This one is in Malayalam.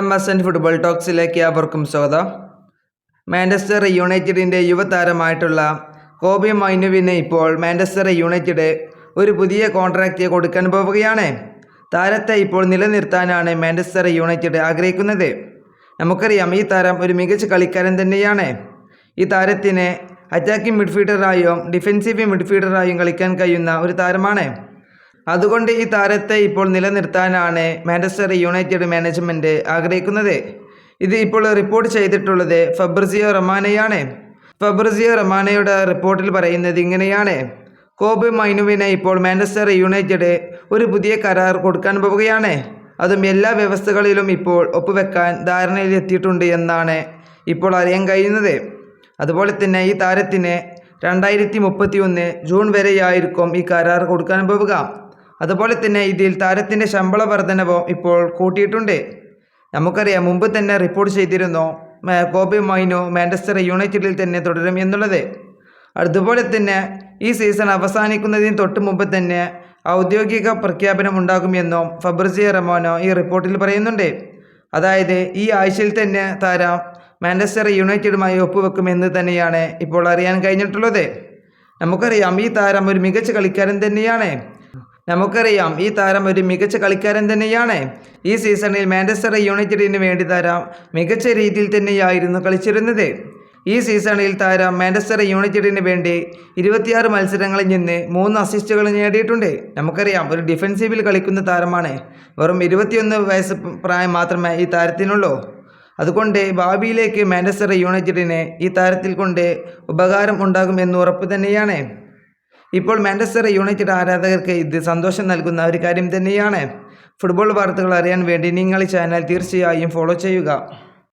MSN ഫുട്ബോൾ ടോക്സിലേക്ക് അവർക്കും സ്വാഗതം. മാഞ്ചസ്റ്റർ യുണൈറ്റഡിൻ്റെ യുവതാരമായിട്ടുള്ള കോബി മൈനുവിന് ഇപ്പോൾ മാഞ്ചസ്റ്റർ യുണൈറ്റഡ് ഒരു പുതിയ കോൺട്രാക്റ്റ് കൊടുക്കാൻ പോവുകയാണ്. താരത്തെ ഇപ്പോൾ നിലനിർത്താനാണ് മാഞ്ചസ്റ്റർ യുണൈറ്റഡ് ആഗ്രഹിക്കുന്നത്. നമുക്കറിയാം, ഈ താരം ഒരു മികച്ച കളിക്കാരൻ തന്നെയാണ്. ഈ താരത്തിന് അറ്റാക്കിംഗ് മിഡ്ഫീൽഡറായും ഡിഫെൻസീവ് മിഡ്ഫീൽഡറായും കളിക്കാൻ കഴിയുന്ന ഒരു താരമാണ്. അതുകൊണ്ട് ഈ താരത്തെ ഇപ്പോൾ നിലനിർത്താനാണ് മാഞ്ചസ്റ്റർ യുണൈറ്റഡ് മാനേജ്മെൻറ്റ് ആഗ്രഹിക്കുന്നത്. ഇത് ഇപ്പോൾ റിപ്പോർട്ട് ചെയ്തിട്ടുള്ളത് ഫബ്രിസിയോ റൊമാനോയാണ്. ഫബ്രിസിയോ റൊമാനോയുടെ റിപ്പോർട്ടിൽ പറയുന്നത് ഇങ്ങനെയാണ്: കോബി മൈനുവിനെ ഇപ്പോൾ മാഞ്ചസ്റ്റർ യുണൈറ്റഡ് ഒരു പുതിയ കരാർ കൊടുക്കാൻ പോവുകയാണ്. അതും എല്ലാ വ്യവസ്ഥകളിലും ഇപ്പോൾ ഒപ്പുവെക്കാൻ ധാരണയിലെത്തിയിട്ടുണ്ട് എന്നാണ് ഇപ്പോൾ അറിയാൻ കഴിയുന്നത്. അതുപോലെ തന്നെ ഈ താരത്തിന് 2031 ജൂൺ വരെയായിരിക്കും ഈ കരാർ കൊടുക്കാൻ പോവുക. അതുപോലെ തന്നെ ഇതിൽ താരത്തിൻ്റെ ശമ്പള വർധനവും ഇപ്പോൾ കൂട്ടിയിട്ടുണ്ട്. നമുക്കറിയാം, മുമ്പ് തന്നെ റിപ്പോർട്ട് ചെയ്തിരുന്നു കോബി മൈനു മാഞ്ചസ്റ്റർ യുണൈറ്റഡിൽ തന്നെ തുടരും എന്നുള്ളത്. അതുപോലെ തന്നെ ഈ സീസൺ അവസാനിക്കുന്നതിന് തൊട്ട് മുമ്പ് തന്നെ ഔദ്യോഗിക പ്രഖ്യാപനം ഉണ്ടാകുമെന്നും ഫബ്രിസിയോ റൊമാനോ ഈ റിപ്പോർട്ടിൽ പറയുന്നുണ്ട്. അതായത് ഈ ആഴ്ചയിൽ തന്നെ താരം മാഞ്ചസ്റ്റർ യുണൈറ്റഡുമായി ഒപ്പുവെക്കുമെന്ന് തന്നെയാണ് ഇപ്പോൾ അറിയാൻ കഴിഞ്ഞിട്ടുള്ളത്. നമുക്കറിയാം, ഈ താരം ഒരു മികച്ച കളിക്കാരൻ തന്നെയാണ്. ഈ സീസണിൽ മാഞ്ചസ്റ്റർ യുണൈറ്റഡിന് വേണ്ടി താരം മികച്ച രീതിയിൽ തന്നെയായിരുന്നു കളിച്ചിരുന്നത്. ഈ സീസണിൽ താരം മാഞ്ചസ്റ്റർ യുണൈറ്റഡിന് വേണ്ടി 26 മത്സരങ്ങളിൽ നിന്ന് 3 അസിസ്റ്റുകൾ നേടിയിട്ടുണ്ട്. നമുക്കറിയാം, ഒരു ഡിഫെൻസീവിൽ കളിക്കുന്ന താരമാണ്. വെറും 21 വയസ്സ് പ്രായം മാത്രമേ ഈ താരത്തിനുള്ളൂ. അതുകൊണ്ട് ഭാവിയിലേക്ക് മാഞ്ചസ്റ്റർ യുണൈറ്റഡിന് ഈ താരത്തിൽ കൊണ്ട് ഉപകാരം ഉണ്ടാകുമെന്ന് ഉറപ്പ് തന്നെയാണ്. ഇപ്പോൾ മാഞ്ചസ്റ്റർ യുണൈറ്റഡ് ആരാധകർക്ക് ഇത് സന്തോഷം നൽകുന്ന ഒരു കാര്യം തന്നെയാണ്. ഫുട്ബോൾ വാർത്തകൾ അറിയാൻ വേണ്ടി നിങ്ങൾ ഈ ചാനൽ തീർച്ചയായും ഫോളോ ചെയ്യുക.